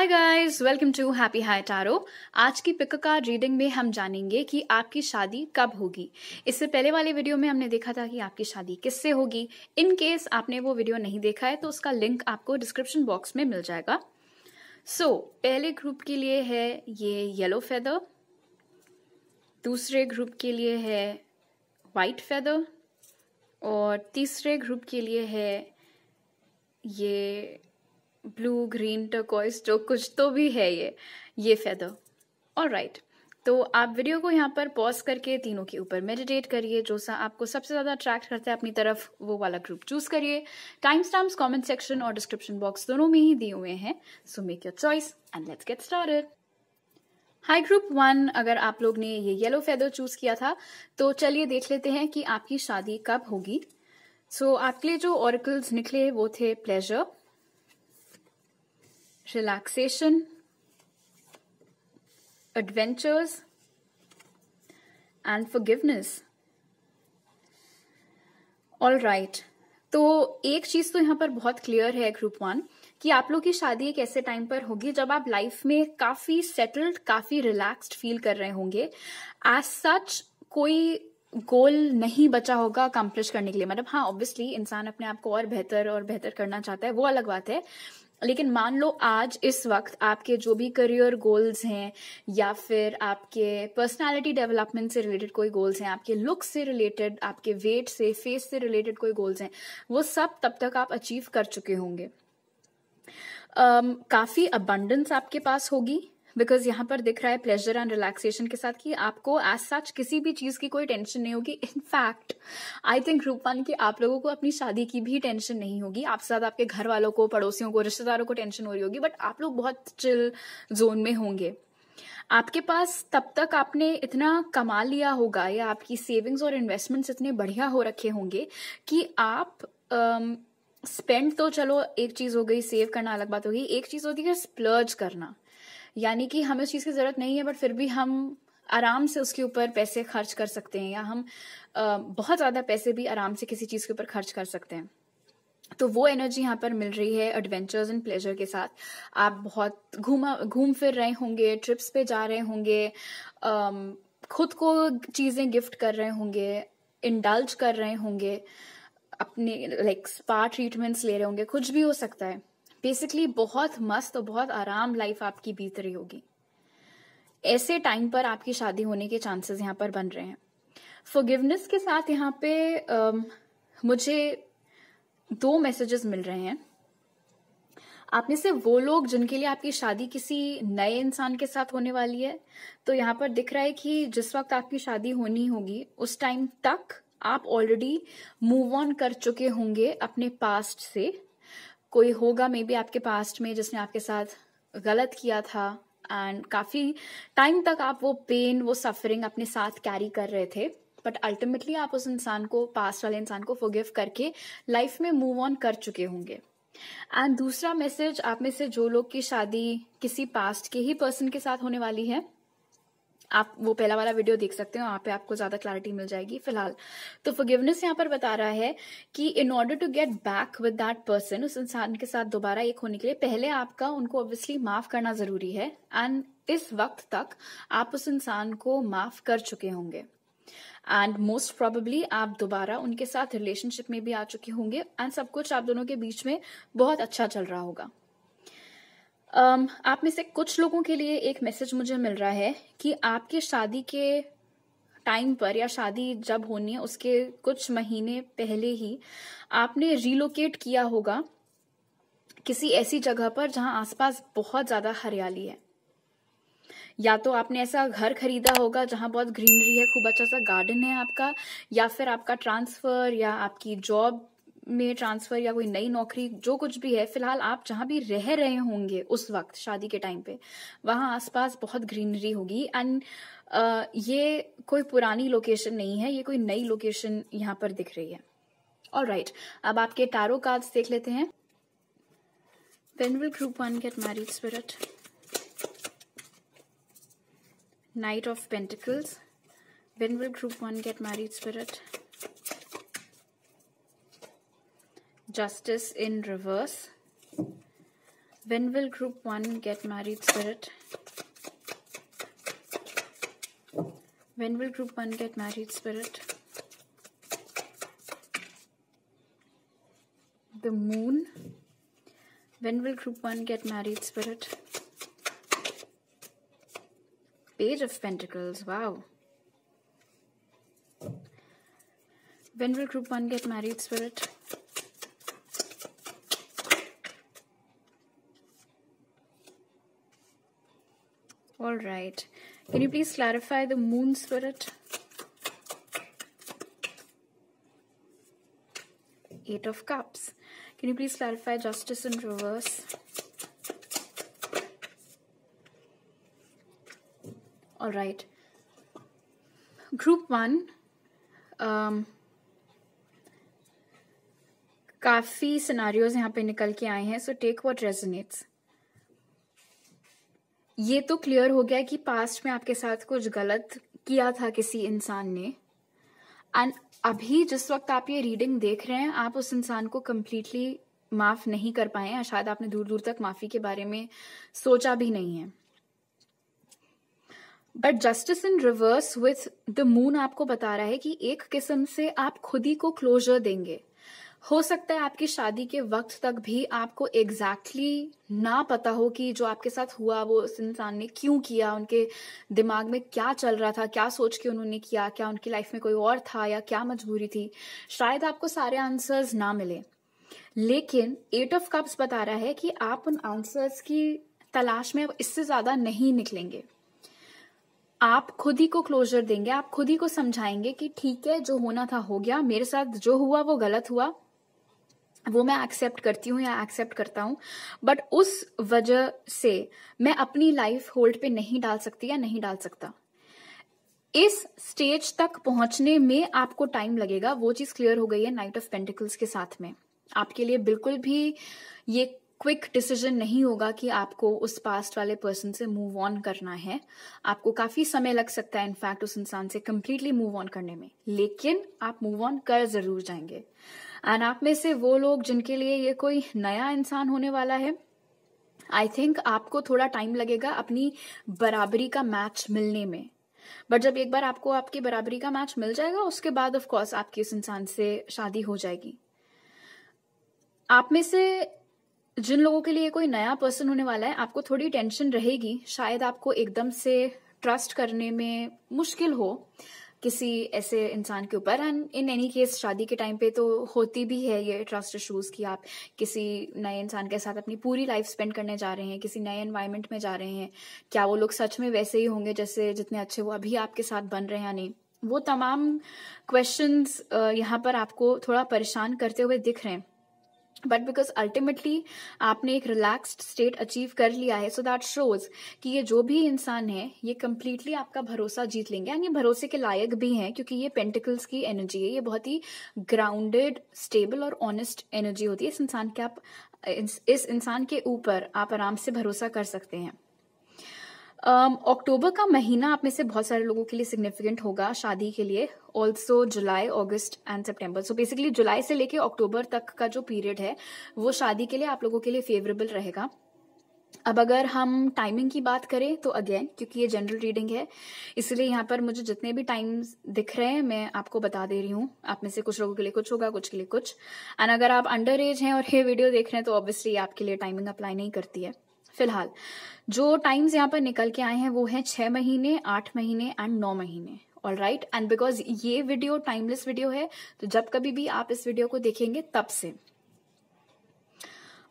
Hi guys, welcome to happy high tarot. आज की pick card reading में हम जानेंगे कि आपकी शादी कब होगी। इससे पहले वाले वीडियो में हमने देखा था कि आपकी शादी किससे होगी। इन केस आपने वो वीडियो नहीं देखा है तो उसका लिंक आपको डिस्क्रिप्शन बॉक्स में मिल जाएगा। पहले ग्रुप के लिए है ये येलो फेदर, दूसरे ग्रुप के लिए है वाइट फेदर और तीसरे ग्रुप के लिए है ये ब्लू ग्रीन टर्कोइज, जो कुछ तो भी है ये फेदर। ऑलराइट, तो आप वीडियो को यहाँ पर पॉज करके तीनों के ऊपर मेडिटेट करिए। जो सा आपको सबसे ज्यादा अट्रैक्ट करता है अपनी तरफ, वो वाला ग्रुप चूज करिए। टाइम स्टैम्प्स कमेंट सेक्शन और डिस्क्रिप्शन बॉक्स दोनों में ही दिए हुए हैं। So make your choice and let's get started. High group 1, अगर आप लोग ने ये येलो फेदर चूज किया था तो चलिए देख लेते हैं कि आपकी शादी कब होगी। आपके लिए जो ऑरेकल्स निकले वो थे pleasure, relaxation, adventures and forgiveness. All right, तो एक चीज तो यहाँ पर बहुत क्लियर है ग्रुप 1 कि आप लोग की शादी एक ऐसे टाइम पर होगी जब आप लाइफ में काफी सेटल्ड, काफी रिलैक्स्ड फील कर रहे होंगे। एज सच कोई गोल नहीं बचा होगा अकम्प्लिश करने के लिए। मतलब हाँ, ऑब्वियसली इंसान अपने आप को और बेहतर करना चाहता है, वो अलग बात है। लेकिन मान लो आज इस वक्त आपके जो भी करियर गोल्स हैं या फिर आपके पर्सनालिटी डेवलपमेंट से रिलेटेड कोई गोल्स हैं, आपके लुक से रिलेटेड, आपके वेट से, फेस से रिलेटेड कोई गोल्स हैं, वो सब तब तक आप अचीव कर चुके होंगे। काफी अबंडेंस आपके पास होगी, बिकॉज यहाँ पर दिख रहा है प्लेजर एंड रिलैक्सेशन के साथ कि आपको एज सच किसी भी चीज की कोई टेंशन नहीं होगी। इनफैक्ट आई थिंक ग्रुप 1 के आप लोगों को अपनी शादी की भी टेंशन नहीं होगी। आपके साथ आपके घर वालों को, पड़ोसियों को, रिश्तेदारों को टेंशन हो रही होगी, बट आप लोग बहुत चिल जोन में होंगे। आपके पास तब तक आपने इतना कमा लिया होगा या आपकी सेविंग्स और इन्वेस्टमेंट्स इतने बढ़िया हो रखे होंगे कि आप स्पेंड तो चलो एक चीज हो गई, सेव करना अलग बात होगी। एक चीज होती है स्प्लर्ज करना, यानी कि हमें उस चीज की जरूरत नहीं है बट फिर भी हम आराम से उसके ऊपर पैसे खर्च कर सकते हैं, या हम बहुत ज्यादा पैसे भी आराम से किसी चीज के ऊपर खर्च कर सकते हैं। तो वो एनर्जी यहाँ पर मिल रही है एडवेंचर्स एंड प्लेजर के साथ। आप बहुत घूम फिर रहे होंगे, ट्रिप्स पे जा रहे होंगे, खुद को चीजें गिफ्ट कर रहे होंगे, इंडल्ज कर रहे होंगे, अपने लाइक स्पा ट्रीटमेंट्स ले रहे होंगे, कुछ भी हो सकता है। बेसिकली बहुत मस्त और बहुत आराम लाइफ आपकी बीत रही होगी। ऐसे टाइम पर आपकी शादी होने के चांसेस यहाँ पर बन रहे हैं। फॉरगिवनेस के साथ यहाँ पे मुझे 2 मैसेजेस मिल रहे हैं। आप में से वो लोग जिनके लिए आपकी शादी किसी नए इंसान के साथ होने वाली है, तो यहाँ पर दिख रहा है कि जिस वक्त आपकी शादी होनी होगी उस टाइम तक आप ऑलरेडी मूव ऑन कर चुके होंगे अपने पास्ट से। कोई होगा मे बी आपके पास्ट में जिसने आपके साथ गलत किया था, एंड काफी टाइम तक आप वो पेन, वो सफरिंग अपने साथ कैरी कर रहे थे, बट अल्टीमेटली आप उस इंसान को, पास्ट वाले इंसान को फॉरगिव करके लाइफ में मूव ऑन कर चुके होंगे। एंड दूसरा मैसेज, आप में से जो लोग की शादी किसी पास्ट के ही पर्सन के साथ होने वाली है, आप वो पहला वाला वीडियो देख सकते हो, वहां पे आपको ज्यादा क्लैरिटी मिल जाएगी। फिलहाल तो फॉरगिवनेस यहाँ पर बता रहा है कि in order to get back with that person, उस इंसान के साथ दोबारा एक होने के लिए पहले आपका उनको ऑब्वियसली माफ करना जरूरी है। एंड इस वक्त तक आप उस इंसान को माफ कर चुके होंगे, एंड मोस्ट प्रोबेबली आप दोबारा उनके साथ रिलेशनशिप में भी आ चुके होंगे, एंड सब कुछ आप दोनों के बीच में बहुत अच्छा चल रहा होगा। आप में से कुछ लोगों के लिए एक मैसेज मुझे मिल रहा है कि आपके शादी के टाइम पर, या शादी जब होनी है उसके कुछ महीने पहले ही आपने रिलोकेट किया होगा किसी ऐसी जगह पर जहां आसपास बहुत ज्यादा हरियाली है। या तो आपने ऐसा घर खरीदा होगा जहां बहुत ग्रीनरी है, खूब अच्छा सा गार्डन है आपका, या फिर आपका ट्रांसफर या आपकी जॉब में ट्रांसफर या कोई नई नौकरी, जो कुछ भी है, फिलहाल आप जहां भी रह रहे होंगे उस वक्त शादी के टाइम पे, वहां आसपास बहुत ग्रीनरी होगी। एंड ये कोई पुरानी लोकेशन नहीं है, ये कोई नई लोकेशन यहाँ पर दिख रही है। ऑलराइट, अब आपके टैरो कार्ड्स देख लेते हैं। When will group 1 get married, spirit? Knight of Pentacles. When will group 1 get married, spirit? Justice in reverse. When will group 1 get married, Spirit? When will group 1 get married, Spirit? The moon. When will group 1 get married, Spirit? Page of Pentacles. Wow. When will group 1 get married, Spirit? All right. Can you please clarify the moon, Spirit? 8 of Cups. Can you please clarify justice in reverse? All right. Group 1. काफी scenarios यहाँ पे निकल के आए हैं, so take what resonates. ये तो clear हो गया कि पास्ट में आपके साथ कुछ गलत किया था किसी इंसान ने, एंड अभी जिस वक्त आप ये रीडिंग देख रहे हैं आप उस इंसान को कंप्लीटली माफ नहीं कर पाए हैं, शायद आपने दूर दूर तक माफी के बारे में सोचा भी नहीं है। But justice in reverse with the moon आपको बता रहा है कि एक किस्म से आप खुद ही को क्लोजर देंगे। हो सकता है आपकी शादी के वक्त तक भी आपको एग्जैक्टली ना पता हो कि जो आपके साथ हुआ वो उस इंसान ने क्यों किया, उनके दिमाग में क्या चल रहा था, क्या सोच के उन्होंने किया, क्या उनकी लाइफ में कोई और था या क्या मजबूरी थी। शायद आपको सारे आंसर्स ना मिले, लेकिन 8 ऑफ कप्स बता रहा है कि आप उन आंसर्स की तलाश में इससे ज्यादा नहीं निकलेंगे। आप खुद ही को क्लोजर देंगे, आप खुद ही को समझाएंगे कि ठीक है, जो होना था हो गया, मेरे साथ जो हुआ वो गलत हुआ, वो मैं एक्सेप्ट करती हूँ या एक्सेप्ट करता हूँ, बट उस वजह से मैं अपनी लाइफ होल्ड पे नहीं डाल सकती या नहीं डाल सकता। इस स्टेज तक पहुंचने में आपको टाइम लगेगा, वो चीज क्लियर हो गई है नाइट ऑफ पेंटिकल्स के साथ में। आपके लिए बिल्कुल भी ये क्विक डिसीजन नहीं होगा कि आपको उस पास्ट वाले पर्सन से मूव ऑन करना है। आपको काफी समय लग सकता है इनफैक्ट उस इंसान से कंप्लीटली मूव ऑन करने में, लेकिन आप मूव ऑन कर जरूर जाएंगे। एंड आप में से वो लोग जिनके लिए ये कोई नया इंसान होने वाला है, आई थिंक आपको थोड़ा टाइम लगेगा अपनी बराबरी का मैच मिलने में, बट जब एक बार आपको आपकी बराबरी का मैच मिल जाएगा उसके बाद ऑफ कोर्स आपकी उस इंसान से शादी हो जाएगी। आप में से जिन लोगों के लिए कोई नया पर्सन होने वाला है, आपको थोड़ी टेंशन रहेगी, शायद आपको एकदम से ट्रस्ट करने में मुश्किल हो किसी ऐसे इंसान के ऊपर। एंड इन एनी केस शादी के टाइम पे तो होती भी है ये ट्रस्ट इश्यूज कि आप किसी नए इंसान के साथ अपनी पूरी लाइफ स्पेंड करने जा रहे हैं, किसी नए एनवायरनमेंट में जा रहे हैं, क्या वो लोग सच में वैसे ही होंगे जैसे जितने अच्छे वो अभी आपके साथ बन रहे हैं या नहीं। वो तमाम क्वेश्चंस यहाँ पर आपको थोड़ा परेशान करते हुए दिख रहे हैं, बट बिकॉज अल्टीमेटली आपने एक रिलैक्स्ड स्टेट अचीव कर लिया है, सो दैट शोज कि ये जो भी इंसान है ये कंप्लीटली आपका भरोसा जीत लेंगे, एंड ये भरोसे के लायक भी हैं क्योंकि ये पेंटिकल्स की एनर्जी है। ये बहुत ही ग्राउंडेड, स्टेबल और ऑनेस्ट एनर्जी होती है। इस इंसान के ऊपर आप आराम से भरोसा कर सकते हैं। अक्टूबर का महीना आप में से बहुत सारे लोगों के लिए सिग्निफिकेंट होगा शादी के लिए, also July, August and September. So basically जुलाई से लेके अक्टूबर तक का जो पीरियड है वो शादी के लिए आप लोगों के लिए फेवरेबल रहेगा। अब अगर हम टाइमिंग की बात करें तो अगेन क्योंकि ये जनरल रीडिंग है इसलिए यहाँ पर मुझे जितने भी टाइम्स दिख रहे हैं मैं आपको बता दे रही हूँ। आप में से कुछ लोगों के लिए कुछ होगा, कुछ के लिए कुछ। एंड अगर आप अंडर एज हैं और ये वीडियो देख रहे हैं तो ऑब्वियसली आपके लिए टाइमिंग अप्लाई नहीं करती है। फिलहाल जो टाइम्स यहाँ पर निकल के आए हैं वो है 6 महीने, 8 महीने एंड 9 महीने। ऑल राइट, एंड बिकॉज ये वीडियो टाइमलेस वीडियो है तो जब कभी भी आप इस वीडियो को देखेंगे तब से।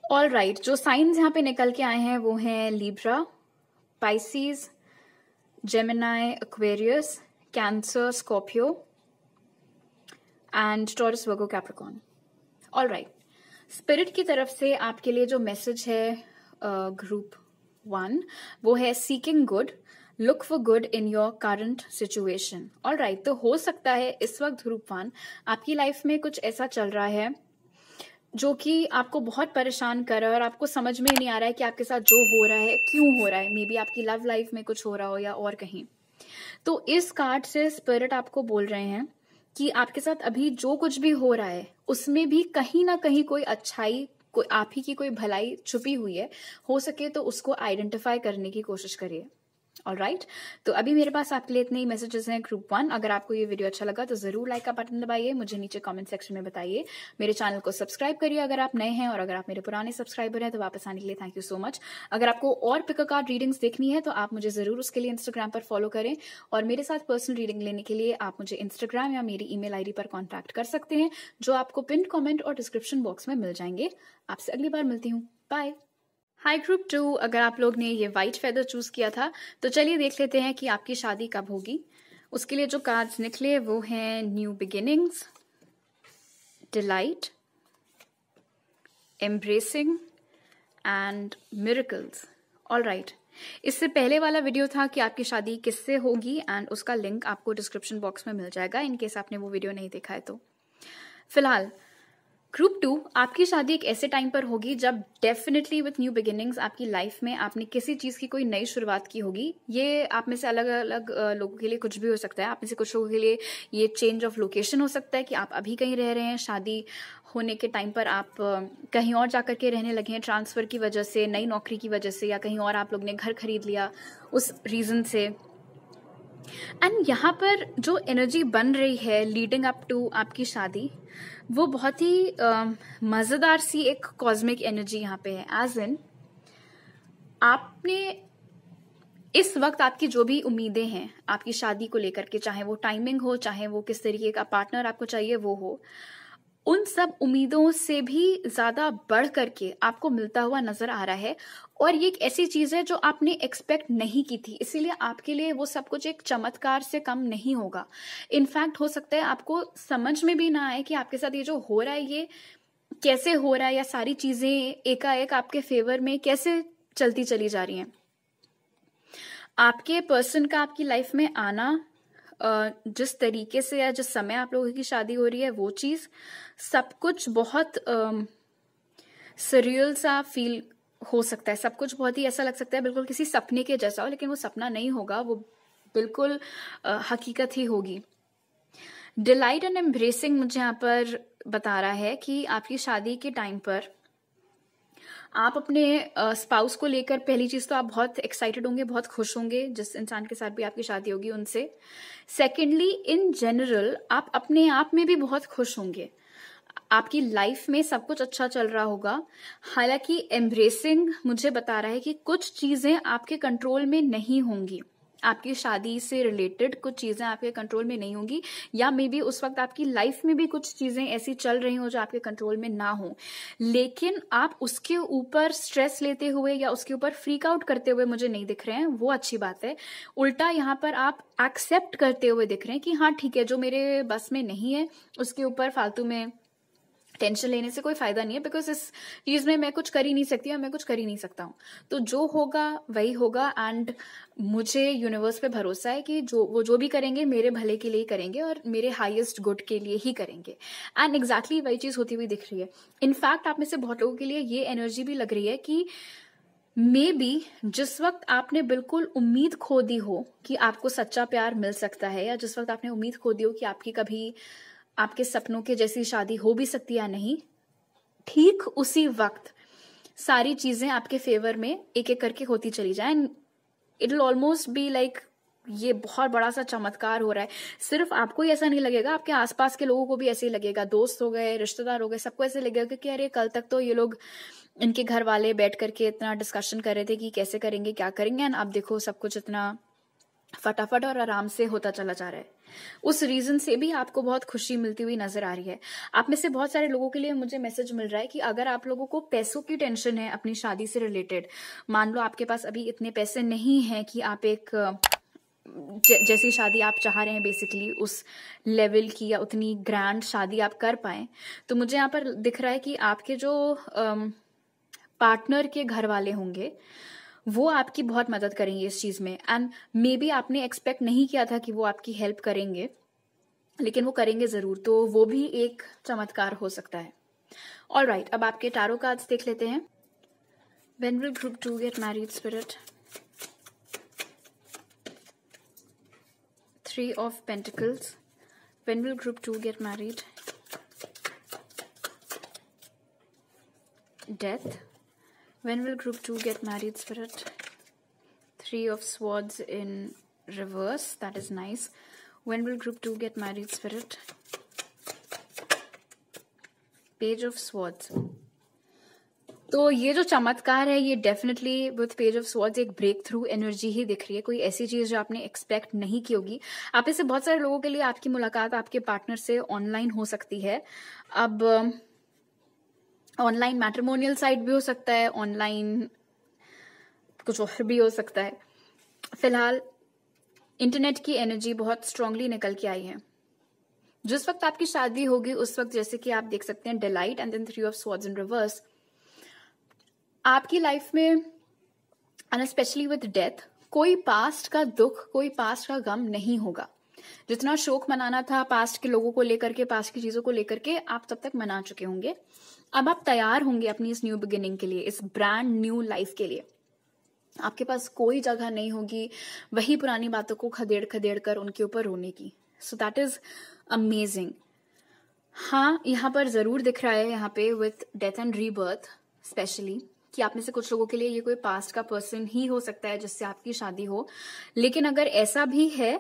ऑल राइट, जो साइंस यहाँ पे निकल के आए हैं वो हैं Libra, Pisces, Gemini, Aquarius, cancer, Scorpio and taurus, Virgo, Capricorn. All right, spirit की तरफ से आपके लिए जो मैसेज है ग्रुप 1 वो है seeking good, look for good in your current situation. All right, तो हो सकता है इस वक्त ग्रुप 1 आपकी लाइफ में कुछ ऐसा चल रहा है जो कि आपको बहुत परेशान कर रहा है और आपको समझ में नहीं आ रहा है कि आपके साथ जो हो रहा है क्यों हो रहा है। मे बी आपकी लव लाइफ में कुछ हो रहा हो या और कहीं। तो इस कार्ड से स्पिरिट आपको बोल रहे हैं कि आपके साथ अभी जो कुछ भी हो रहा है उसमें भी कहीं ना कहीं कोई अच्छाई कोई आप ही की कोई भलाई छुपी हुई है, हो सके तो उसको आइडेंटिफाई करने की कोशिश करिए। ऑलराइट, तो अभी मेरे पास आपके लिए इतने ही मैसेजेस हैं ग्रुप 1। अगर आपको ये वीडियो अच्छा लगा तो जरूर लाइक का बटन दबाइए, मुझे नीचे कमेंट सेक्शन में बताइए। मेरे चैनल को सब्सक्राइब करिए अगर आप नए हैं, और अगर आप मेरे पुराने सब्सक्राइबर हैं तो वापस आने के लिए थैंक यू सो मच। अगर आपको और पिक कार्ड रीडिंग्स देखनी है तो आप मुझे जरूर उसके लिए इंस्टाग्राम पर फॉलो करें, और मेरे साथ पर्सनल रीडिंग लेने के लिए आप मुझे इंस्टाग्राम या मेरी ईमेल आईडी पर कॉन्टैक्ट कर सकते हैं, जो आपको पिन कॉमेंट और डिस्क्रिप्शन बॉक्स में मिल जाएंगे। आपसे अगली बार मिलती हूँ, बाय। हाय ग्रुप 2, अगर आप लोग ने ये वाइट फेदर चूज किया था तो चलिए देख लेते हैं कि आपकी शादी कब होगी। उसके लिए जो कार्ड्स निकले वो हैं new beginnings, delight, embracing and miracles. Alright, इससे पहले वाला वीडियो था कि आपकी शादी किससे होगी, एंड उसका लिंक आपको डिस्क्रिप्शन बॉक्स में मिल जाएगा इन केस आपने वो वीडियो नहीं देखा है तो। फिलहाल ग्रुप 2, आपकी शादी एक ऐसे टाइम पर होगी जब डेफिनेटली विथ न्यू बिगिनिंग्स आपकी लाइफ में आपने किसी चीज की कोई नई शुरुआत की होगी। ये आप में से अलग अलग लोगों के लिए कुछ भी हो सकता है। आप में से कुछ लोगों के लिए ये चेंज ऑफ लोकेशन हो सकता है कि आप अभी कहीं रह रहे हैं, शादी होने के टाइम पर आप कहीं और जाकर के रहने लगे हैं, ट्रांसफर की वजह से, नई नौकरी की वजह से, या कहीं और आप लोग ने घर खरीद लिया उस रीजन से। एंड यहाँ पर जो एनर्जी बन रही है लीडिंग अप टू आपकी शादी, वो बहुत ही मजेदार सी एक कॉस्मिक एनर्जी यहाँ पे है। एज इन आपने इस वक्त आपकी जो भी उम्मीदें हैं आपकी शादी को लेकर के, चाहे वो टाइमिंग हो, चाहे वो किस तरीके का पार्टनर आपको चाहिए वो हो, उन सब उम्मीदों से भी ज्यादा बढ़ करके आपको मिलता हुआ नजर आ रहा है। और ये एक ऐसी चीज है जो आपने एक्सपेक्ट नहीं की थी, इसीलिए आपके लिए वो सब कुछ एक चमत्कार से कम नहीं होगा। इनफैक्ट हो सकता है आपको समझ में भी ना आए कि आपके साथ ये जो हो रहा है ये कैसे हो रहा है, या सारी चीजें एकाएक आपके फेवर में कैसे चलती चली जा रही हैं। आपके पर्सन का आपकी लाइफ में आना, जिस तरीके से या जिस समय आप लोगों की शादी हो रही है, वो चीज सब कुछ बहुत सरियल सा फील हो सकता है। सब कुछ बहुत ही ऐसा लग सकता है बिल्कुल किसी सपने के जैसा हो, लेकिन वो सपना नहीं होगा, वो बिल्कुल हकीकत ही होगी। डिलाइट एंड एम्ब्रेसिंग मुझे यहाँ पर बता रहा है कि आपकी शादी के टाइम पर आप अपने स्पाउस को लेकर, पहली चीज तो आप बहुत एक्साइटेड होंगे, बहुत खुश होंगे जिस इंसान के साथ भी आपकी शादी होगी उनसे। सेकेंडली, इन जनरल आप अपने आप में भी बहुत खुश होंगे, आपकी लाइफ में सब कुछ अच्छा चल रहा होगा। हालांकि एम्ब्रेसिंग मुझे बता रहा है कि कुछ चीजें आपके कंट्रोल में नहीं होंगी, आपकी शादी से रिलेटेड कुछ चीजें आपके कंट्रोल में नहीं होंगी, या मे बी उस वक्त आपकी लाइफ में भी कुछ चीजें ऐसी चल रही हो जो आपके कंट्रोल में ना हो, लेकिन आप उसके ऊपर स्ट्रेस लेते हुए या उसके ऊपर फ्रीक आउट करते हुए मुझे नहीं दिख रहे हैं। वो अच्छी बात है। उल्टा यहाँ पर आप एक्सेप्ट करते हुए दिख रहे हैं कि हाँ ठीक है, जो मेरे बस में नहीं है उसके ऊपर फालतू में टेंशन लेने से कोई फायदा नहीं है, बिकॉज इस चीज में मैं कुछ कर ही नहीं सकती और मैं कुछ कर ही नहीं सकता हूँ। तो जो होगा वही होगा, एंड मुझे यूनिवर्स पे भरोसा है कि वो जो भी करेंगे मेरे भले के लिए ही करेंगे और मेरे हाईएस्ट गुड के लिए ही करेंगे। एंड एग्जैक्टली वही चीज होती हुई दिख रही है। इनफैक्ट आप में से बहुत लोगों के लिए ये एनर्जी भी लग रही है कि मे बी जिस वक्त आपने बिल्कुल उम्मीद खो दी हो कि आपको सच्चा प्यार मिल सकता है, या जिस वक्त आपने उम्मीद खो दी हो कि आपकी कभी आपके सपनों के जैसी शादी हो भी सकती है या नहीं, ठीक उसी वक्त सारी चीजें आपके फेवर में एक एक करके होती चली जाए। It will almost be like ये बहुत बड़ा सा चमत्कार हो रहा है। सिर्फ आपको ही ऐसा नहीं लगेगा, आपके आसपास के लोगों को भी ऐसे ही लगेगा, दोस्त हो गए, रिश्तेदार हो गए, सबको ऐसे लगेगा कि अरे कल तक तो ये लोग, इनके घर वाले बैठ करके इतना डिस्कशन कर रहे थे कि कैसे करेंगे क्या करेंगे, एंड अब देखो सब कुछ इतना फटाफट और आराम से होता चला जा रहा है। उस रीजन से भी आपको बहुत खुशी मिलती हुई नजर आ रही है। आप में से बहुत सारे लोगों के लिए मुझे मैसेज मिल रहा है कि अगर आप लोगों को पैसों की टेंशन है अपनी शादी से रिलेटेड, मान लो आपके पास अभी इतने पैसे नहीं हैं कि आप एक जैसी शादी आप चाह रहे हैं बेसिकली उस लेवल की या उतनी ग्रैंड शादी आप कर पाए, तो मुझे यहाँ पर दिख रहा है कि आपके जो पार्टनर के घर वाले होंगे वो आपकी बहुत मदद करेंगे इस चीज में। एंड मे बी आपने एक्सपेक्ट नहीं किया था कि वो आपकी हेल्प करेंगे, लेकिन वो करेंगे जरूर, तो वो भी एक चमत्कार हो सकता है। ऑलराइट, अब आपके टारो कार्ड्स देख लेते हैं। When will group 2 get married spirit? 3 of Pentacles. When will group 2 get married? death. When will group 2 get married, Spirit? 3 of Swords in reverse. That is nice. When will group 2 get married, Spirit? Page of Swords. तो ये जो चमत्कार है ये definitely with page of swords एक break through energy ही दिख रही है, कोई ऐसी चीज जो आपने एक्सपेक्ट नहीं की होगी। आप इससे बहुत सारे लोगों के लिए आपकी मुलाकात आपके पार्टनर से ऑनलाइन हो सकती है। अब ऑनलाइन मैट्रिमोनियल साइट भी हो सकता है, ऑनलाइन कुछ और भी हो सकता है। फिलहाल इंटरनेट की एनर्जी बहुत स्ट्रांगली निकल के आई है। जिस वक्त आपकी शादी होगी उस वक्त जैसे कि आप देख सकते हैं delight and then 3 of swords in reverse, आपकी लाइफ में एंड स्पेशली विद डेथ कोई पास्ट का दुख, कोई पास्ट का गम नहीं होगा। जितना शोक मनाना था पास्ट के लोगों को लेकर के, पास्ट की चीजों को लेकर के, आप तब तक मना चुके होंगे। अब आप तैयार होंगे अपनी इस न्यू बिगिनिंग के लिए, इस ब्रांड न्यू लाइफ के लिए। आपके पास कोई जगह नहीं होगी वही पुरानी बातों को खदेड़ खदेड़ कर उनके ऊपर रोने की। So that is amazing. हाँ, यहाँ पर जरूर दिख रहा है यहाँ पे with death and rebirth specially कि आप में से कुछ लोगों के लिए ये कोई पास्ट का पर्सन ही हो सकता है जिससे आपकी शादी हो। लेकिन अगर ऐसा भी है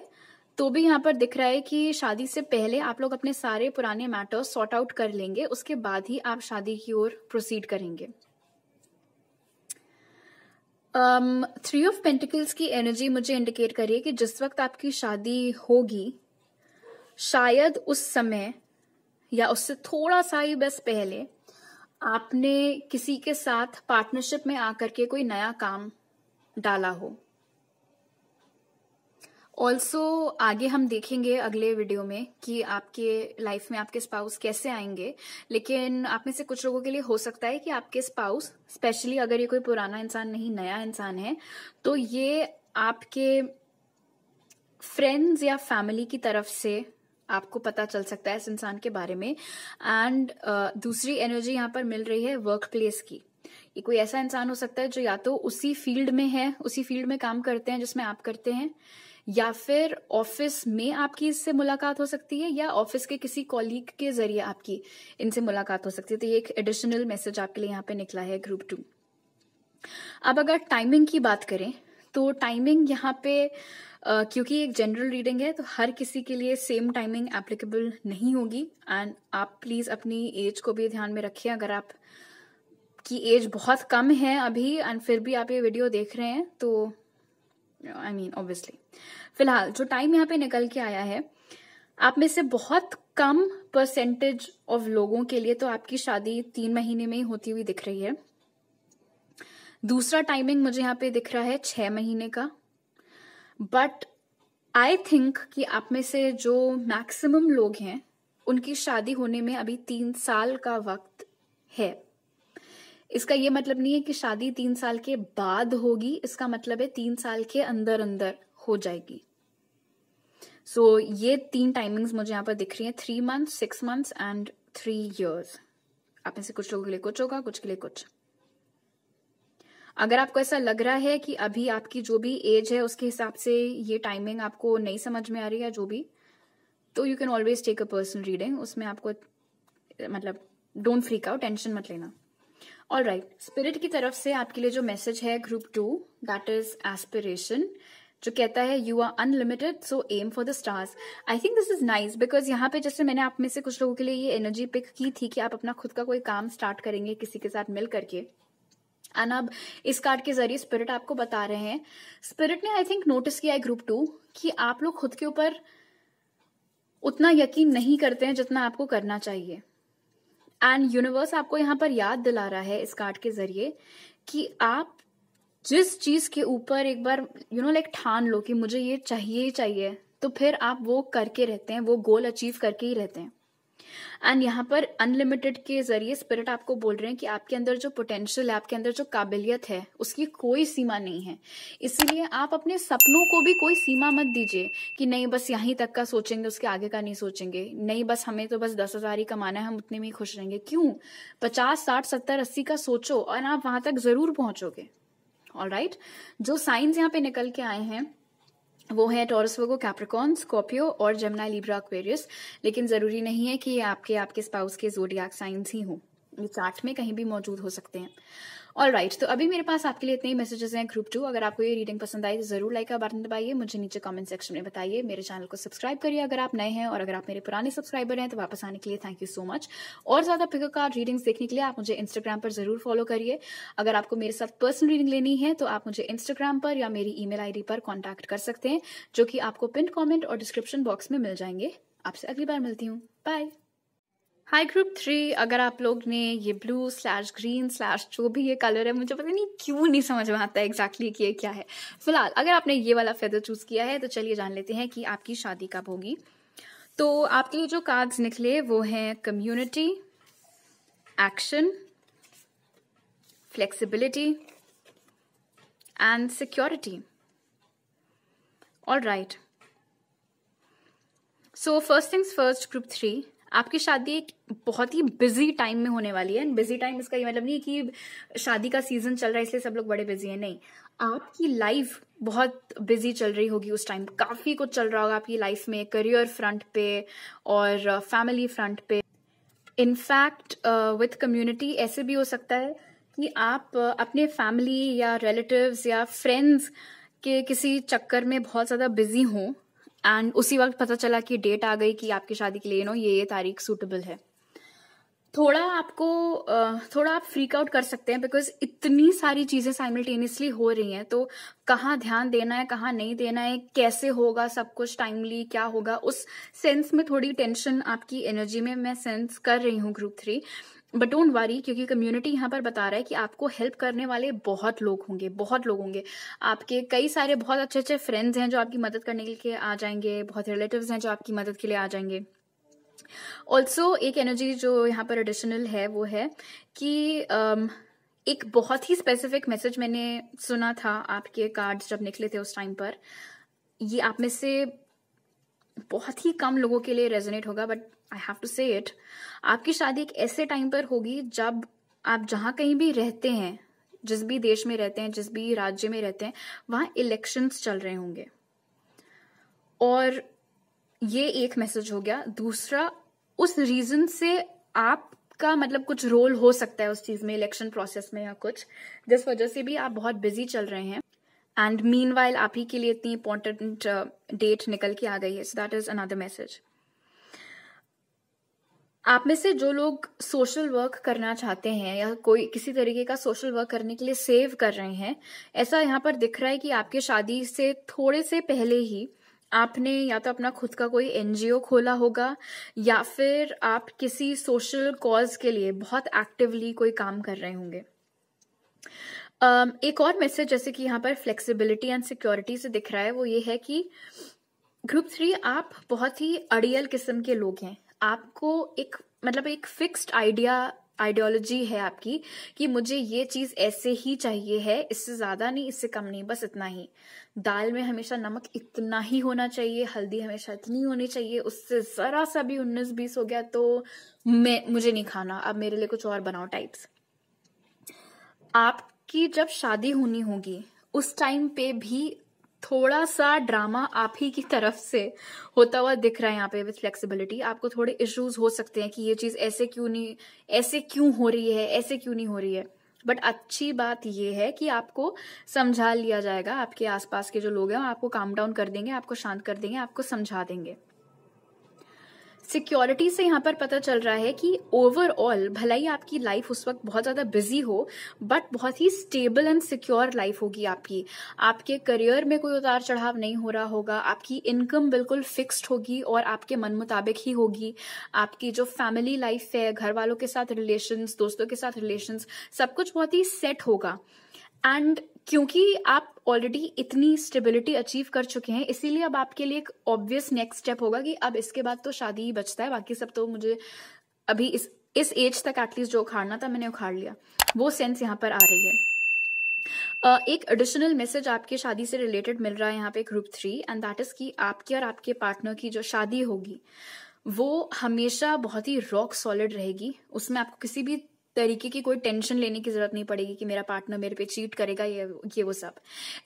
तो भी यहाँ पर दिख रहा है कि शादी से पहले आप लोग अपने सारे पुराने मैटर्स सॉर्ट आउट कर लेंगे, उसके बाद ही आप शादी की ओर प्रोसीड करेंगे। 3 ऑफ पेंटिकल्स की एनर्जी मुझे इंडिकेट करिए कि जिस वक्त आपकी शादी होगी शायद उस समय या उससे थोड़ा सा ही बस पहले आपने किसी के साथ पार्टनरशिप में आकर के कोई नया काम डाला हो। ऑल्सो आगे हम देखेंगे अगले वीडियो में कि आपके लाइफ में आपके स्पाउस कैसे आएंगे। लेकिन आप में से कुछ लोगों के लिए हो सकता है कि आपके स्पाउस, स्पेशली अगर ये कोई पुराना इंसान नहीं नया इंसान है, तो ये आपके फ्रेंड्स या फैमिली की तरफ से आपको पता चल सकता है इस इंसान के बारे में। एंड दूसरी एनर्जी यहाँ पर मिल रही है वर्क प्लेस की। ये कोई ऐसा इंसान हो सकता है जो या तो उसी फील्ड में है, उसी फील्ड में काम करते हैं जिसमें आप करते हैं, या फिर ऑफिस में आपकी इससे मुलाकात हो सकती है, या ऑफिस के किसी कॉलीग के जरिए आपकी इनसे मुलाकात हो सकती है। तो ये एक एडिशनल मैसेज आपके लिए यहाँ पे निकला है ग्रुप 2। अब अगर टाइमिंग की बात करें तो टाइमिंग यहाँ पे क्योंकि एक जनरल रीडिंग है तो हर किसी के लिए सेम टाइमिंग एप्लीकेबल नहीं होगी। एंड आप प्लीज अपनी एज को भी ध्यान में रखिए। अगर आप की एज बहुत कम है अभी एंड फिर भी आप ये वीडियो देख रहे हैं तो आई मीन ऑब्वियसली फिलहाल जो टाइम यहाँ पे निकल के आया है, आप में से बहुत कम परसेंटेज ऑफ लोगों के लिए तो आपकी शादी 3 महीने में ही होती हुई दिख रही है। दूसरा टाइमिंग मुझे यहाँ पे दिख रहा है 6 महीने का। बट आई थिंक कि आप में से जो मैक्सिमम लोग हैं उनकी शादी होने में अभी 3 साल का वक्त है। इसका ये मतलब नहीं है कि शादी 3 साल के बाद होगी, इसका मतलब है 3 साल के अंदर अंदर हो जाएगी। सो ये 3 टाइमिंग्स मुझे यहाँ पर दिख रही हैं, 3 months, 6 months एंड 3 years। आप में से कुछ लोगों के लिए कुछ होगा, कुछ के लिए कुछ। अगर आपको ऐसा लग रहा है कि अभी आपकी जो भी एज है उसके हिसाब से ये टाइमिंग आपको नहीं समझ में आ रही है जो भी, तो you can always take a personal reading. उसमें आपको मतलब डोंट फ्रीक आउट, टेंशन मत लेना। ऑल राइट, स्पिरिट की तरफ से आपके लिए जो मैसेज है ग्रुप 2, दैट इज एस्पिरेशन, जो कहता है you are unlimited so aim for the stars. I think this is nice because यहाँ पे जैसे मैंने आप में से कुछ लोगों के लिए ये एनर्जी पिक की थी कि आप अपना खुद का कोई काम स्टार्ट करेंगे किसी के साथ मिल करके। एंड अब इस कार्ड के जरिए स्पिरिट आपको बता रहे हैं, स्पिरिट ने आई थिंक नोटिस किया है ग्रुप 2 कि आप लोग खुद के ऊपर उतना यकीन नहीं करते हैं जितना आपको करना चाहिए। एंड यूनिवर्स आपको यहाँ पर याद दिला रहा है इस कार्ड के जरिए कि आप जिस चीज के ऊपर एक बार लाइक ठान लो कि मुझे ये चाहिए ही चाहिए, तो फिर आप वो करके रहते हैं, वो गोल अचीव करके ही रहते हैं। एंड यहाँ पर अनलिमिटेड के जरिए स्पिरिट आपको बोल रहे हैं कि आपके अंदर जो पोटेंशियल है, आपके अंदर जो काबिलियत है, उसकी कोई सीमा नहीं है। इसीलिए आप अपने सपनों को भी कोई सीमा मत दीजिए कि नहीं बस यहीं तक का सोचेंगे, उसके आगे का नहीं सोचेंगे, नहीं बस हमें तो बस 10,000 ही कमाना है, हम उतने में ही खुश रहेंगे। क्यों? 50, 60, 70, 80 का सोचो और आप वहां तक जरूर पहुंचोगे। ऑलराइट, जो साइंस यहाँ पे निकल के आए हैं वो है टॉरस, वर्गो, कैप्रिकॉर्न, स्कॉर्पियो और जेमिनी, लिब्रा, एक्वेरियस। लेकिन जरूरी नहीं है कि आपके स्पाउस के ज़ोडिएक साइंस ही हो। ये चार्ट में कहीं भी मौजूद हो सकते हैं। ऑलराइट, तो अभी मेरे पास आपके लिए इतने ही मैसेजेस हैं ग्रुप 2। अगर आपको ये रीडिंग पसंद आई तो जरूर लाइक का बटन दबाइए, मुझे नीचे कमेंट सेक्शन में बताइए, मेरे चैनल को सब्सक्राइब करिए अगर आप नए हैं, और अगर आप मेरे पुराने सब्सक्राइबर हैं तो वापस आने के लिए थैंक यू सो मच। और ज्यादा पिको कार्ड रीडिंग्स देखने के लिए आप मुझे इंस्टाग्राम पर जरूर फॉलो करिए। अगर आपको मेरे साथ पर्सनल रीडिंग लेनी है तो आप मुझे इंस्टाग्राम पर या मेरी ईमेल आईडी पर कॉन्टैक्ट कर सकते हैं, जो कि आपको पिन कॉमेंट और डिस्क्रिप्शन बॉक्स में मिल जाएंगे। आपसे अगली बार मिलती हूँ, बाय। हाय ग्रुप 3, अगर आप लोग ने ये ब्लू स्लैश ग्रीन स्लैश जो भी ये कलर है, मुझे पता नहीं क्यों नहीं समझ में आता है एग्जैक्टली कि ये क्या है। फिलहाल अगर आपने ये वाला फेदर चूज किया है तो चलिए जान लेते हैं कि आपकी शादी कब होगी। तो आपके लिए जो कार्ड्स निकले वो हैं community, action, flexibility and security. Alright, so first things first group 3, आपकी शादी एक बहुत ही बिजी टाइम में होने वाली है। बिजी टाइम इसका ये मतलब नहीं है कि शादी का सीजन चल रहा है इसलिए सब लोग बड़े बिजी हैं, नहीं, आपकी लाइफ बहुत बिजी चल रही होगी उस टाइम। काफी कुछ चल रहा होगा आपकी लाइफ में, करियर फ्रंट पे और फैमिली फ्रंट पे। इनफैक्ट विथ कम्युनिटी ऐसे भी हो सकता है कि आप अपने फैमिली या रिलेटिव्स या फ्रेंड्स के किसी चक्कर में बहुत ज्यादा बिजी हों एंड उसी वक्त पता चला कि डेट आ गई कि आपकी शादी के लिए ये तारीख सूटेबल है। थोड़ा आप फ्रीक आउट कर सकते हैं बिकॉज इतनी सारी चीजें साइमल्टेनियसली हो रही हैं, तो कहाँ ध्यान देना है, कहाँ नहीं देना है, कैसे होगा सब कुछ टाइमली, क्या होगा, उस सेंस में थोड़ी टेंशन आपकी एनर्जी में मैं सेंस कर रही हूँ ग्रुप 3। बट डोंट वरी, क्योंकि कम्युनिटी यहाँ पर बता रहा है कि आपको हेल्प करने वाले बहुत लोग होंगे। आपके कई सारे बहुत अच्छे अच्छे फ्रेंड्स हैं जो आपकी मदद करने के लिए आ जाएंगे, बहुत रिलेटिव्स हैं जो आपकी मदद के लिए आ जाएंगे। ऑल्सो एक एनर्जी जो यहाँ पर एडिशनल है वो है कि एक बहुत ही स्पेसिफिक मैसेज मैंने सुना था आपके कार्ड्स जब निकले थे उस टाइम पर। ये आप में से बहुत ही कम लोगों के लिए रेजोनेट होगा, बट आई हैव टू से इट। आपकी शादी एक ऐसे टाइम पर होगी जब आप जहां कहीं भी रहते हैं, जिस भी देश में रहते हैं, जिस भी राज्य में रहते हैं, वहां इलेक्शंस चल रहे होंगे। और ये एक मैसेज हो गया। दूसरा, उस रीजन से आपका मतलब कुछ रोल हो सकता है उस चीज में, इलेक्शन प्रोसेस में या कुछ, जिस वजह से भी आप बहुत बिजी चल रहे हैं। एंड मीनवाइल आप ही के लिए इतनी इंपॉर्टेंट डेट निकल के आ गई है, so that is another message. आप में से जो लोग सोशल वर्क करना चाहते हैं या कोई किसी तरीके का सोशल वर्क करने के लिए सेव कर रहे हैं, ऐसा यहाँ पर दिख रहा है कि आपके शादी से थोड़े से पहले ही आपने या तो अपना खुद का कोई एनजीओ खोला होगा या फिर आप किसी सोशल कॉज के लिए बहुत एक्टिवली कोई काम कर रहे होंगे। एक और मैसेज जैसे कि यहाँ पर फ्लेक्सिबिलिटी एंड सिक्योरिटी से दिख रहा है वो ये है कि ग्रुप 3 आप बहुत ही अड़ियल किस्म के लोग हैं। आपको एक फिक्स्ड आइडियोलॉजी है आपकी कि मुझे ये चीज ऐसे ही चाहिए है, इससे ज्यादा नहीं, इससे कम नहीं, बस इतना ही। दाल में हमेशा नमक इतना ही होना चाहिए, हल्दी हमेशा इतनी होनी चाहिए, उससे जरा सा भी 19-20 हो गया तो मुझे नहीं खाना, अब मेरे लिए कुछ और बनाओ टाइप्स। आपकी जब शादी होनी होगी उस टाइम पे भी थोड़ा सा ड्रामा आप ही की तरफ से होता हुआ दिख रहा है यहाँ पे विथ फ्लेक्सिबिलिटी। आपको थोड़े इश्यूज हो सकते हैं कि ये चीज ऐसे क्यों हो रही है, ऐसे क्यों नहीं हो रही है। बट अच्छी बात ये है कि आपको समझा लिया जाएगा, आपके आसपास के जो लोग हैं आपको काम डाउन कर देंगे, आपको शांत कर देंगे, आपको समझा देंगे। सिक्योरिटी से यहाँ पर पता चल रहा है कि ओवरऑल भले ही आपकी लाइफ उस वक्त बहुत ज्यादा बिजी हो, बट बहुत ही स्टेबल एंड सिक्योर लाइफ होगी आपकी। आपके करियर में कोई उतार चढ़ाव नहीं हो रहा होगा, आपकी इनकम बिल्कुल फिक्स्ड होगी और आपके मन मुताबिक ही होगी। आपकी जो फैमिली लाइफ है, घर वालों के साथ रिलेशंस, दोस्तों के साथ रिलेशंस, सब कुछ बहुत ही सेट होगा। एंड क्योंकि आप ऑलरेडी इतनी स्टेबिलिटी अचीव कर चुके हैं, इसीलिए अब आपके लिए एक ऑब्वियस नेक्स्ट स्टेप होगा कि अब इसके बाद तो शादी ही बचता है, बाकी सब तो मुझे अभी इस एज तक एटलीस्ट जो उखाड़ना था मैंने उखाड़ लिया, वो सेंस यहाँ पर आ रही है। एक एडिशनल मैसेज आपकी शादी से रिलेटेड मिल रहा है यहाँ पे ग्रुप 3, एंड दैट इज कि आपकी और आपके पार्टनर की जो शादी होगी वो हमेशा बहुत ही रॉक सॉलिड रहेगी। उसमें आपको किसी भी तरीके की कोई टेंशन लेने की जरूरत नहीं पड़ेगी कि मेरा पार्टनर मेरे पे चीट करेगा, ये वो सब।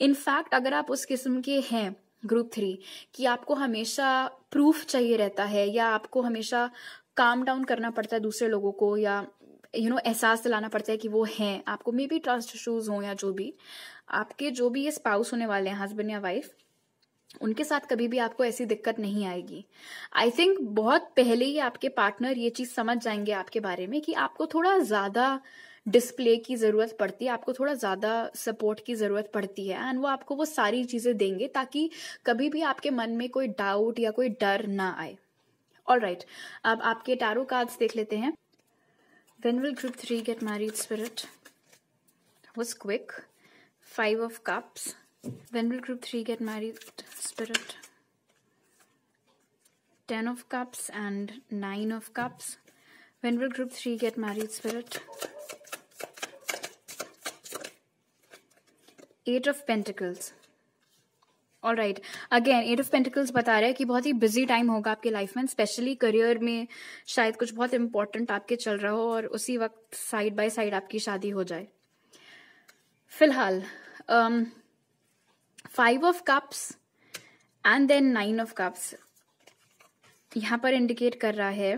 इनफैक्ट अगर आप उस किस्म के हैं ग्रुप 3 कि आपको हमेशा प्रूफ चाहिए रहता है या आपको हमेशा काम डाउन करना पड़ता है दूसरे लोगों को या एहसास दिलाना पड़ता है कि वो हैं, आपको मे बी ट्रस्ट इश्यूज हो या जो भी, आपके जो भी ये स्पाउस होने वाले हैं, हस्बैंड या वाइफ, उनके साथ कभी भी आपको ऐसी दिक्कत नहीं आएगी। आई थिंक बहुत पहले ही आपके पार्टनर ये चीज समझ जाएंगे आपके बारे में कि आपको थोड़ा ज्यादा डिस्प्ले की जरूरत पड़ती है, आपको थोड़ा ज्यादा सपोर्ट की जरूरत पड़ती है, एंड वो आपको वो सारी चीजें देंगे ताकि कभी भी आपके मन में कोई डाउट या कोई डर ना आए। ऑलराइट, अब आपके टैरो कार्ड्स देख लेते हैं। When will group 3 get married, spirit? That was quick. 5 of cups. When will group 3 get married, spirit? 10 of cups and 9 of cups. When will group 3 get married, spirit? 8 of Pentacles. Alright, again 8 of pentacles बता रहा है कि बहुत ही busy time होगा आपके life में, specially career में शायद कुछ बहुत इंपॉर्टेंट आपके चल रहा हो और उसी वक्त साइड बाय साइड आपकी शादी हो जाए। फिलहाल 5 of cups and then 9 of cups यहां पर इंडिकेट कर रहा है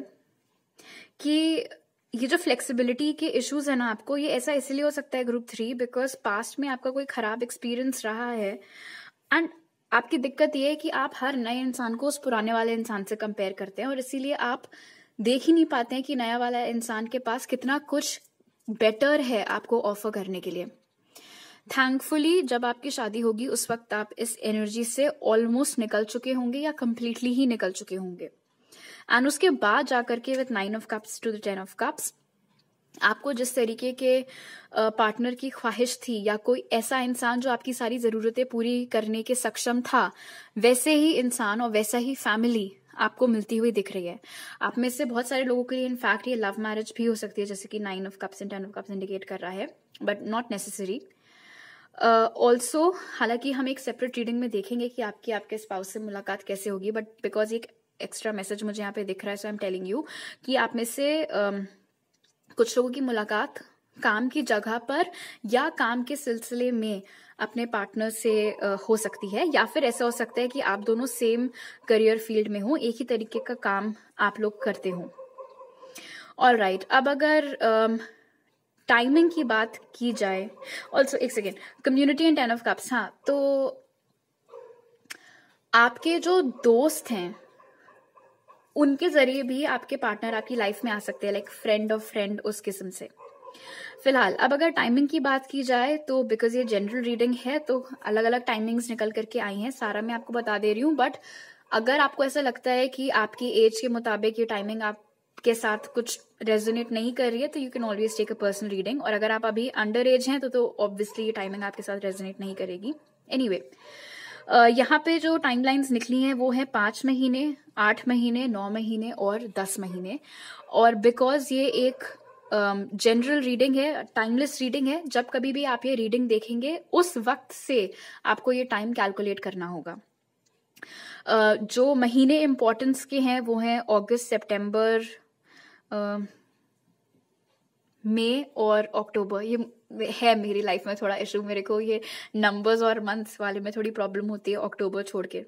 कि ये जो फ्लेक्सिबिलिटी के इश्यूज है ना आपको, ये ऐसा इसलिए हो सकता है ग्रुप 3 बिकॉज पास्ट में आपका कोई खराब एक्सपीरियंस रहा है, एंड आपकी दिक्कत ये है कि आप हर नए इंसान को उस पुराने वाले इंसान से कंपेयर करते हैं और इसीलिए आप देख ही नहीं पाते हैं कि नया वाला इंसान के पास कितना कुछ बेटर है आपको ऑफर करने के लिए। थैंकफुली जब आपकी शादी होगी उस वक्त आप इस एनर्जी से ऑलमोस्ट निकल चुके होंगे या कंप्लीटली ही निकल चुके होंगे, एंड उसके बाद जाकर के with 9 of cups to the 10 of cups आपको जिस तरीके के पार्टनर की ख्वाहिश थी या कोई ऐसा इंसान जो आपकी सारी जरूरतें पूरी करने के सक्षम था, वैसे ही इंसान और वैसा ही फैमिली आपको मिलती हुई दिख रही है। आप में से बहुत सारे लोगों के लिए इनफैक्ट ये लव मैरिज भी हो सकती है, जैसे कि 9 of cups and 10 of cups indicate कर रहा है, बट नॉट नेसेसरी। ऑल्सो हालांकि हम एक सेपरेट रीडिंग में देखेंगे कि आपके स्पाउस से मुलाकात कैसे होगी, बट बिकॉज एक एक्स्ट्रा मैसेज मुझे यहाँ पे दिख रहा है, सो आई एम टेलिंग यू कि आप में से कुछ लोगों की मुलाकात काम की जगह पर या काम के सिलसिले में अपने पार्टनर से हो सकती है, या फिर ऐसा हो सकता है कि आप दोनों सेम करियर फील्ड में हो, एक ही तरीके का काम आप लोग करते हो। ऑलराइट, अब अगर टाइमिंग की बात की जाए, ऑल्सो एक second, community and 10 of cups, हाँ, तो आपके जो दोस्त हैं उनके जरिए भी आपके पार्टनर आपकी लाइफ में आ सकते हैं, लाइक फ्रेंड ऑफ फ्रेंड, उस किस्म से। फिलहाल अब अगर टाइमिंग की बात की जाए तो बिकॉज ये जनरल रीडिंग है तो अलग अलग टाइमिंग्स निकल करके आई हैं, सारा मैं आपको बता दे रही हूँ, बट अगर आपको ऐसा लगता है कि आपकी एज के मुताबिक ये टाइमिंग आपके साथ कुछ रेजोनेट नहीं कर रही है तो you can always take a personal reading, और अगर आप अभी अंडर एज हैं तो ऑब्वियसली ये टाइमिंग आपके साथ रेजोनेट नहीं करेगी। एनीवे, यहाँ पे जो टाइमलाइंस निकली हैं वो है 5 महीने, 8 महीने, 9 महीने और 10 महीने, और बिकॉज ये एक जनरल रीडिंग है, टाइमलेस रीडिंग है, जब कभी भी आप ये रीडिंग देखेंगे उस वक्त से आपको ये टाइम कैलकुलेट करना होगा। जो महीने इंपॉर्टेंस के हैं वो हैं अगस्त, सितंबर, मई और अक्टूबर। ये है मेरी लाइफ में थोड़ा इशू, मेरे को ये नंबर्स और मंथ्स वाले में थोड़ी प्रॉब्लम होती है अक्टूबर छोड़ के।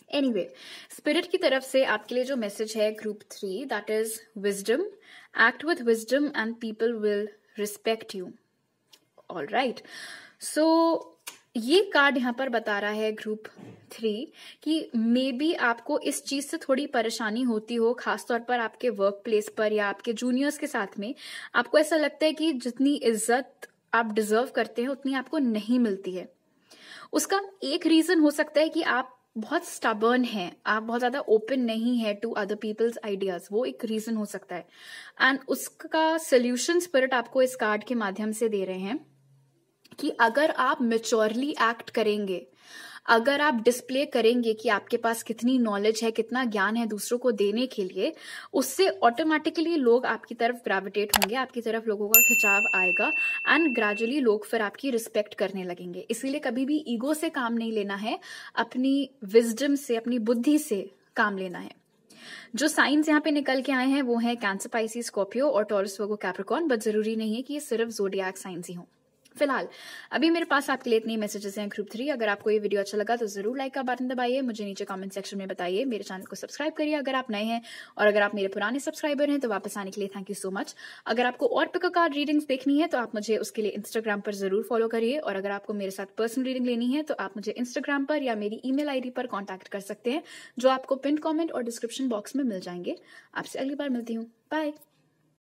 एनीवे, स्पिरिट की तरफ से आपके लिए जो मैसेज है group 3, that is wisdom, act with wisdom and people will respect you. Alright, so ये कार्ड यहाँ पर बता रहा है ग्रुप 3 कि मे बी आपको इस चीज से थोड़ी परेशानी होती हो, खासतौर पर आपके वर्क प्लेस पर या आपके जूनियर्स के साथ में। आपको ऐसा लगता है कि जितनी इज्जत आप डिजर्व करते हैं उतनी आपको नहीं मिलती है। उसका एक रीजन हो सकता है कि आप बहुत स्टबर्न हैं, आप बहुत ज्यादा ओपन नहीं है टू अदर पीपल्स आइडियाज, वो एक रीजन हो सकता है, एंड उसका सोल्यूशन स्पिरिट आपको इस कार्ड के माध्यम से दे रहे हैं कि अगर आप मेच्योरली एक्ट करेंगे, अगर आप डिस्प्ले करेंगे कि आपके पास कितनी नॉलेज है, कितना ज्ञान है दूसरों को देने के लिए, उससे ऑटोमेटिकली लोग आपकी तरफ ग्रेविटेट होंगे, आपकी तरफ लोगों का खिंचाव आएगा, एंड ग्रेजुअली लोग फिर आपकी रिस्पेक्ट करने लगेंगे। इसीलिए कभी भी ईगो से काम नहीं लेना है, अपनी विजडम से, अपनी बुद्धि से काम लेना है। जो साइंस यहाँ पे निकल के आए हैं वो है कैंसर, पाइसिस, स्कॉर्पियो और टॉरस, वर्गो, कैप्रिकॉर्न, बट जरूरी नहीं है कि ये सिर्फ ज़ोडिएक साइंस ही हो। फिलहाल अभी मेरे पास आपके लिए इतने मैसेजेस हैं ग्रुप 3। अगर आपको ये वीडियो अच्छा लगा तो जरूर लाइक का बटन दबाइए, मुझे नीचे कमेंट सेक्शन में बताइए, मेरे चैनल को सब्सक्राइब करिए अगर आप नए हैं, और अगर आप मेरे पुराने सब्सक्राइबर हैं तो वापस आने के लिए थैंक यू सो मच। अगर आपको और पिक कार्ड रीडिंग्स देखनी है तो आप मुझे उसके लिए इंस्टाग्राम पर जरूर फॉलो करिए, और अगर आपको मेरे साथ पर्सनल रीडिंग लेनी है तो आप मुझे इंस्टाग्राम पर या मेरी ईमेल आईडी पर कॉन्टैक्ट कर सकते हैं, जो आपको पिन कमेंट और डिस्क्रिप्शन बॉक्स में मिल जाएंगे। आपसे अगली बार मिलती हूँ, बाय।